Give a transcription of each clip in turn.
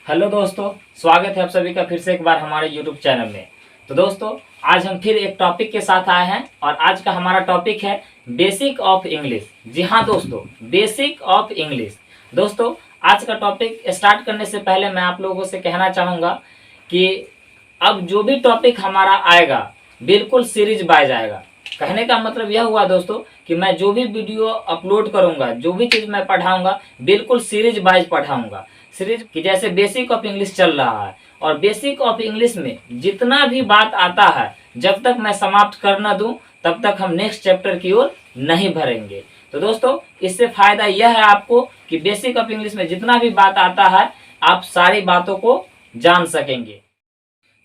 Hello दोस्तों, स्वागत है आप सभी का फिर से एक बार हमारे यूट्यूब चैनल में। तो दोस्तों, आज हम फिर एक टॉपिक के साथ आए हैं और आज का हमारा टॉपिक है बेसिक ऑफ इंग्लिश। जी हाँ दोस्तों, बेसिक ऑफ इंग्लिश। दोस्तों, आज का टॉपिक स्टार्ट करने से पहले मैं आप लोगों से कहना चाहूँगा कि अब जो भी टॉपिक हमारा आएगा बिल्कुल सीरीज वाइज आएगा। कहने का मतलब यह हुआ दोस्तों कि मैं जो भी वीडियो अपलोड करूंगा, जो भी चीज़ मैं पढ़ाऊंगा, बिल्कुल सीरीज वाइज पढ़ाऊंगा। सीरीज की जैसे बेसिक ऑफ इंग्लिश चल रहा है और बेसिक ऑफ इंग्लिश में जितना भी बात आता है जब तक मैं समाप्त कर न दूं तब तक हम नेक्स्ट चैप्टर की ओर नहीं भरेंगे। तो दोस्तों, इससे फायदा यह है आपको कि बेसिक ऑफ इंग्लिश में जितना भी बात आता है आप सारी बातों को जान सकेंगे।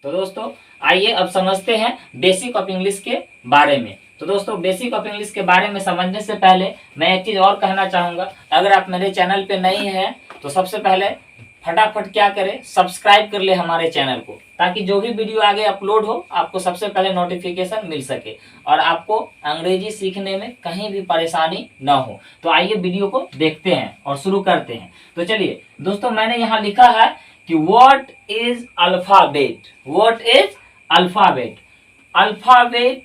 तो दोस्तों, आइए अब समझते हैं बेसिक ऑफ इंग्लिश के बारे में। तो दोस्तों, बेसिक ऑफ इंग्लिश के बारे में समझने से पहले मैं एक चीज़ और कहना चाहूँगा। अगर आप मेरे चैनल पे नहीं हैं तो सबसे पहले फटाफट क्या करें, सब्सक्राइब कर ले हमारे चैनल को, ताकि जो भी वीडियो आगे अपलोड हो आपको सबसे पहले नोटिफिकेशन मिल सके और आपको अंग्रेजी सीखने में कहीं भी परेशानी ना हो। तो आइए वीडियो को देखते हैं और शुरू करते हैं। तो चलिए दोस्तों, मैंने यहाँ लिखा है कि what is alphabet. What is alphabet. Alphabet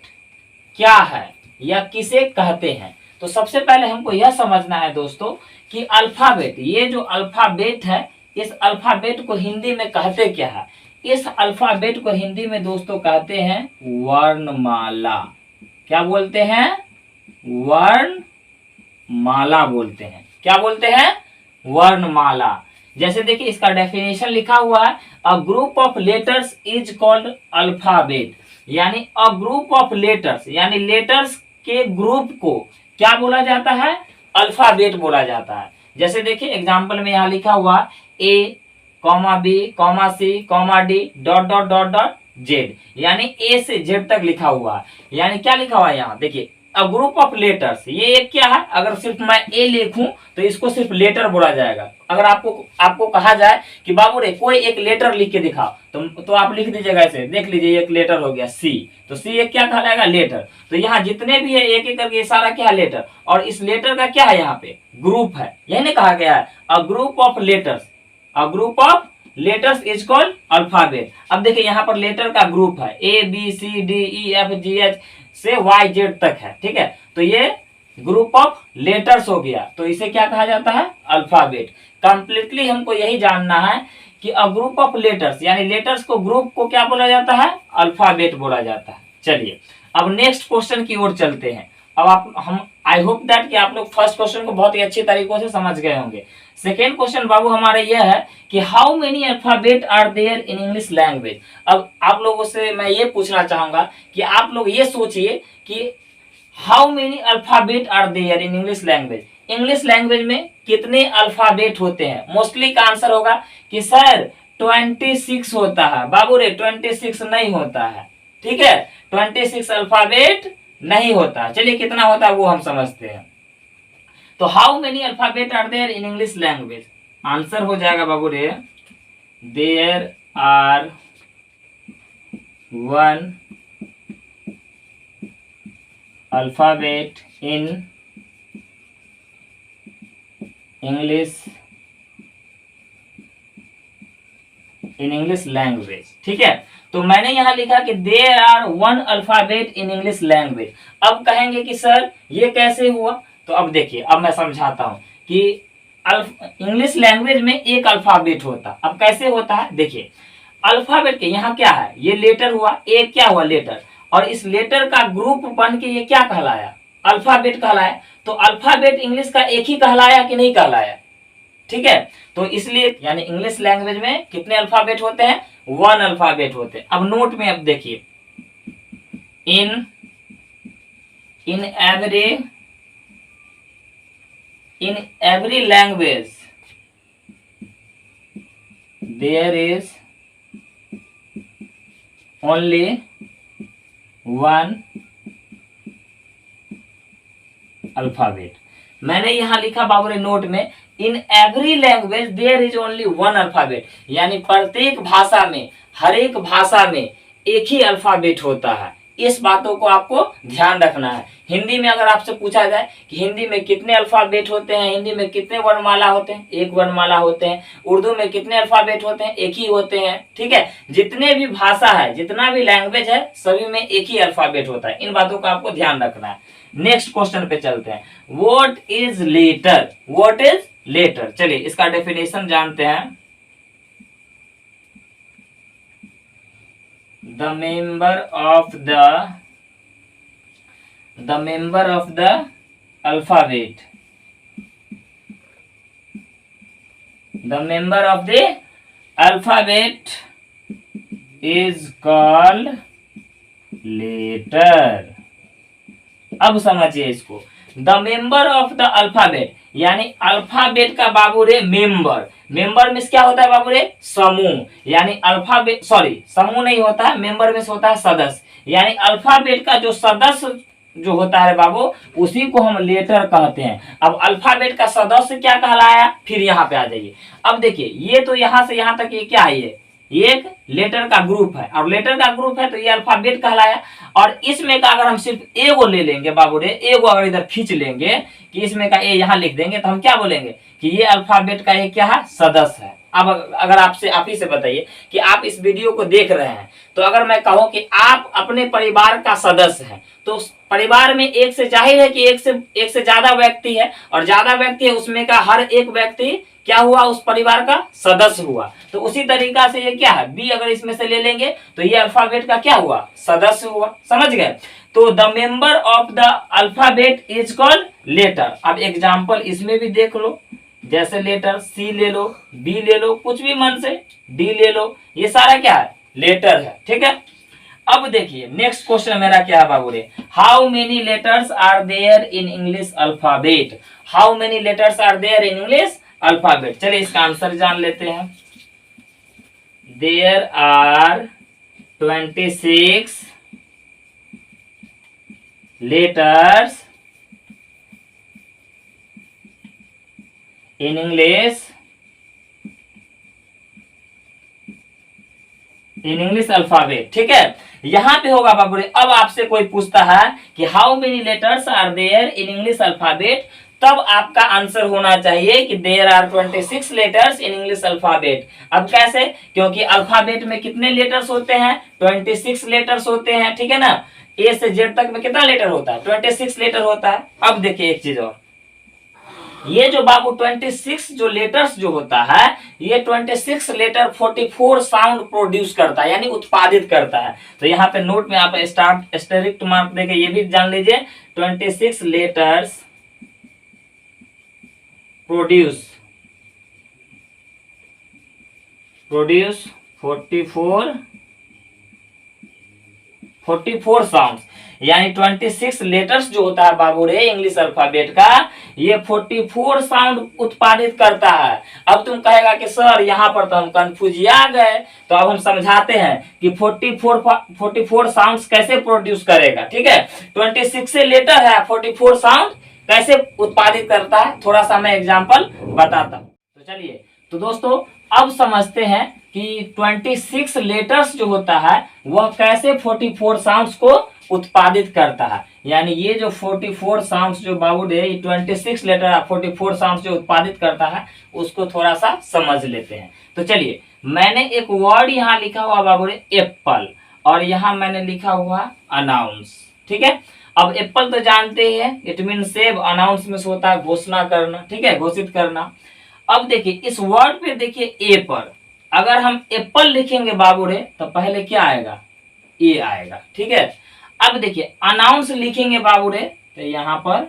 क्या है या किसे कहते हैं। तो सबसे पहले हमको यह समझना है दोस्तों कि अल्फाबेट, ये जो अल्फाबेट है, इस अल्फाबेट को हिंदी में कहते क्या है। इस अल्फाबेट को हिंदी में दोस्तों कहते हैं वर्णमाला। क्या बोलते हैं? वर्णमाला बोलते हैं। क्या बोलते हैं? वर्णमाला। जैसे देखिए इसका डेफिनेशन लिखा हुआ है, a group of letters is called alphabet. यानी अ ग्रुप ऑफ लेटर्स, यानी लेटर्स के ग्रुप को क्या बोला जाता है? अल्फाबेट बोला जाता है। जैसे देखिए एग्जांपल में यहाँ लिखा हुआ A comma B comma C comma D dot dot dot dot Z, यानी ए से जेड तक लिखा हुआ है। यानी क्या लिखा हुआ है यहाँ देखिए, अ ग्रुप ऑफ लेटर्स। ये एक क्या है, अगर सिर्फ मैं ए लिखूं तो इसको सिर्फ लेटर बोला जाएगा। अगर आपको कहा जाए कि बाबू रे कोई एक लेटर लिख के दिखाओ, तो आप लिख दीजिएगा ऐसे, देख लीजिए एक लेटर हो गया सी। तो सी एक क्या कहलाएगा? लेटर। तो यहाँ जितने भी है एक एक करके सारा क्या है? लेटर। और इस लेटर का क्या है? यहाँ पे ग्रुप है। यही नहीं कहा गया है, a group of letters. A group of letters is called alphabet. अब देखिए यहाँ पर लेटर का ग्रुप है, A B C D E F G H से वाई जेड तक है। ठीक है, तो ये ग्रुप ऑफ लेटर्स हो गया, तो इसे क्या कहा जाता है? अल्फाबेट। कंप्लीटली हमको यही जानना है कि अ ग्रुप ऑफ लेटर्स, यानी लेटर्स को ग्रुप को क्या बोला जाता है? अल्फाबेट बोला जाता है। चलिए अब नेक्स्ट क्वेश्चन की ओर चलते हैं। अब हम आई होप दैट कि आप लोग फर्स्ट क्वेश्चन को बहुत ही अच्छी तरीकों से समझ गए होंगे। सेकेंड क्वेश्चन बाबू हमारा यह है कि how many alphabet are there in English language. अब आप लोगों से मैं ये पूछना चाहूंगा कि आप लोग ये सोचिए कि how many alphabet are there in English language. English language में कितने अल्फाबेट होते हैं? मोस्टली का आंसर होगा कि सर 26 होता है। बाबू रे 26 नहीं होता है। ठीक है, 26 अल्फाबेट नहीं होता। चलिए कितना होता है वो हम समझते हैं। तो how many alphabet are there in English language, answer हो जाएगा बाबू रे, there are 1 alphabet in English language. ठीक है, तो मैंने यहां लिखा कि there are 1 alphabet in English language. अब कहेंगे कि सर ये कैसे हुआ? तो अब देखिए, अब मैं समझाता हूं कि इंग्लिश लैंग्वेज में एक अल्फाबेट होता। अब कैसे होता है देखिए, अल्फाबेट के यहाँ क्या है? ये लेटर हुआ, एक क्या हुआ? लेटर। और इस लेटर का ग्रुप बन के ये क्या कहलाया? अल्फाबेट कहलाया। तो अल्फाबेट इंग्लिश का एक ही कहलाया कि नहीं कहलाया? ठीक है, तो इसलिए यानी इंग्लिश लैंग्वेज में कितने अल्फाबेट होते हैं? 1 अल्फाबेट होते हैं। अब नोट में अब देखिए, in every language there is only 1 alphabet. मैंने यहां लिखा बाबू नोट में, in every language there is only 1 alphabet. यानी प्रत्येक भाषा में, हर एक भाषा में एक ही अल्फाबेट होता है, इस बातों को आपको ध्यान रखना है। हिंदी में अगर आपसे पूछा जाए कि हिंदी में कितने अल्फाबेट होते हैं, हिंदी में कितने वर्णमाला होते हैं, एक वर्णमाला होते हैं। उर्दू में कितने अल्फाबेट होते हैं, एक ही होते हैं। ठीक है, जितने भी भाषा है, जितना भी लैंग्वेज है, सभी में एक ही अल्फाबेट होता है। इन बातों का आपको ध्यान रखना है। नेक्स्ट क्वेश्चन पे चलते हैं। What is letter? What is letter? चलिए इसका डेफिनेशन जानते हैं। The member of the alphabet, the member of the alphabet is called letter। अब समझिए इसको। The member of the alphabet यानी अल्फाबेट का बाबू रे मेंबर। मेंबर में क्या होता है बाबू रे? समूह। यानी अल्फाबेट, सॉरी समूह नहीं होता है, मेंबर में होता है सदस्य। यानी अल्फाबेट का जो सदस्य जो होता है बाबू, उसी को हम लेटर कहते हैं। अब अल्फाबेट का सदस्य क्या कहलाया, फिर यहाँ पे आ जाइए। अब देखिए ये तो यहाँ से यहाँ तक ये क्या है, ये एक लेटर का ग्रुप है। और लेटर का ग्रुप है तो ये अल्फाबेट कहलाया। और इसमें का अगर हम सिर्फ ए को ले लेंगे बाबू रे, ए को अगर इधर खींच लेंगे कि इसमें का ए यहाँ लिख देंगे, तो हम क्या बोलेंगे कि ये अल्फाबेट का एक क्या है, सदस्य है। अब अगर आपसे आप ही से बताइए कि आप इस वीडियो को देख रहे हैं, तो अगर मैं कहूं कि आप अपने परिवार का सदस्य हैं, तो परिवार में एक से जाहिर है कि एक से ज्यादा व्यक्ति है, और ज्यादा व्यक्ति है उसमें का हर एक व्यक्ति क्या हुआ, उस परिवार का सदस्य हुआ। तो उसी तरीका से ये क्या है, बी अगर इसमें से ले लेंगे तो ये अल्फाबेट का क्या हुआ, सदस्य हुआ। समझ गए? तो the member of the alphabet is called letter. अब एग्जाम्पल इसमें भी देख लो, जैसे लेटर सी ले लो, बी ले लो, कुछ भी मन से, डी ले लो, ये सारा क्या है, लेटर है। ठीक है, अब देखिए नेक्स्ट क्वेश्चन मेरा क्या है बाबू रे, how many letters are there in English alphabet? How many letters are there in English alphabet? चलिए इसका आंसर जान लेते हैं। There are 26 letters in English alphabet. ठीक है, यहाँ पे होगा बाबू रे। अब आपसे कोई पूछता है कि how many letters are there in English alphabet, तब आपका आंसर होना चाहिए कि there are 26 letters in English alphabet. अब कैसे? क्योंकि अल्फाबेट में कितने लेटर्स होते हैं, 26 लेटर्स होते हैं। ठीक है ना, ए से जेड तक में कितना लेटर होता है, 26 लेटर होता है। अब देखिए एक चीज और, ये जो बाबू 26 जो लेटर्स जो होता है, ये 26 लेटर 44 साउंड प्रोड्यूस करता है, यानी उत्पादित करता है। तो यहाँ पे नोट में आप स्टेरिक मार्क देके ये भी जान लीजिए, 26 लेटर्स प्रोड्यूस 44 साउंड्स, यानी 26 लेटर्स जो होता है बाबू रे इंग्लिश अल्फाबेट का, ये 44 साउंड उत्पादित करता है। अब तुम कहेगा कि सर यहाँ पर तो हम कंफ्यूज आ गए, तो अब हम समझाते हैं कि 44 साउंड्स कैसे प्रोड्यूस करेगा। ठीक है, 26 से लेटर है, 44 साउंड कैसे उत्पादित करता है, थोड़ा सा मैं एग्जाम्पल बताता हूँ। तो चलिए, तो दोस्तों अब समझते हैं कि 26 लेटर्स जो होता है वह कैसे 44 साउंड्स को उत्पादित करता है। यानी ये जो 44 साउंड्स जो बाबू रे, 26 लेटर 44 साउंड्स जो उत्पादित करता है, उसको थोड़ा सा समझ लेते हैं। तो चलिए, मैंने एक वर्ड यहाँ लिखा हुआ बाबू रे एप्पल, और यहाँ मैंने लिखा हुआ अनाउंस। ठीक है, अब एप्पल तो जानते हैं, इट मीन सेव, अनाउंस में होता है घोषणा करना। ठीक है, घोषित करना। अब देखिए इस वर्ड पे देखिए ए पर अगर हम एप्पल लिखेंगे बाबू रे, तो पहले क्या आएगा, ए आएगा। ठीक है, अब देखिए अनाउंस लिखेंगे बाबू रे, तो यहाँ पर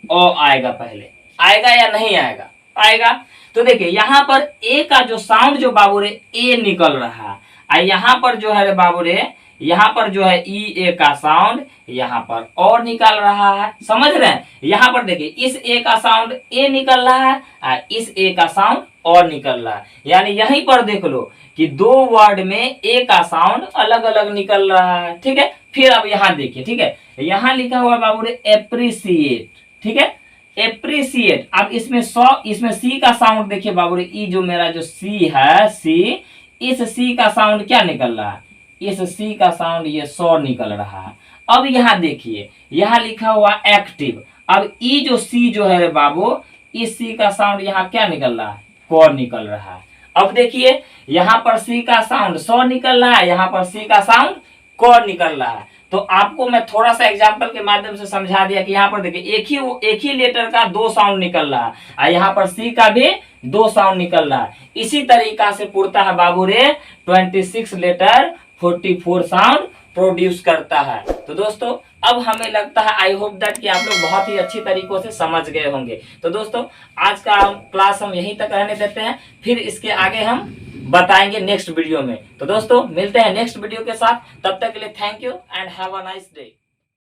ओ आएगा, पहले आएगा या नहीं आएगा, आएगा। तो देखिए यहाँ पर ए का जो साउंड जो बाबू रे ए निकल रहा है, और यहाँ पर जो है बाबू रे, यहाँ पर जो है ई ए का साउंड यहाँ पर और निकल रहा है। समझ रहे हैं? यहाँ पर देखिए इस ए का साउंड ए निकल रहा है और इस ए का साउंड और निकल रहा है। यानी यहीं पर देख लो कि दो वर्ड में ए का साउंड अलग अलग निकल रहा है। ठीक है, फिर अब यहाँ देखिए, ठीक है, यहाँ लिखा हुआ बाबू रे एप्रिसिएट। ठीक है, एप्रिसिएट। अब इसमें इसमें सी का साउंड देखिए बाबू रे, ई जो मेरा जो सी है, सी, इस सी का साउंड क्या निकल रहा है, इस सी का साउंड ये सौ निकल रहा है। अब यहाँ देखिए, यहाँ लिखा हुआ एक्टिव। अब ई जो सी जो है बाबू, इस सी का साउंड यहाँ क्या निकल रहा है, कॉर निकल रहा है। अब देखिए यहाँ पर सी का साउंड सौ निकल रहा है, यहाँ पर सी का साउंड कॉर निकल रहा है। तो आपको मैं थोड़ा सा एग्जांपल के माध्यम से समझा दिया कि यहाँ पर देखिए एक ही लेटर का दो साउंड निकल रहा है और यहाँ पर सी का भी दो साउंड निकल रहा है। इसी तरीका से पूर्ता है बाबू रे 26 लेटर 44 साउंड प्रोड्यूस करता है। तो दोस्तों अब हमें लगता है, आई होप दैट कि आप लोग बहुत ही अच्छी तरीकों से समझ गए होंगे। तो दोस्तों आज का क्लास हम यहीं तक रहने देते हैं, फिर इसके आगे हम बताएंगे नेक्स्ट वीडियो में। तो दोस्तों मिलते हैं नेक्स्ट वीडियो के साथ, तब तक के लिए thank you and have a nice day.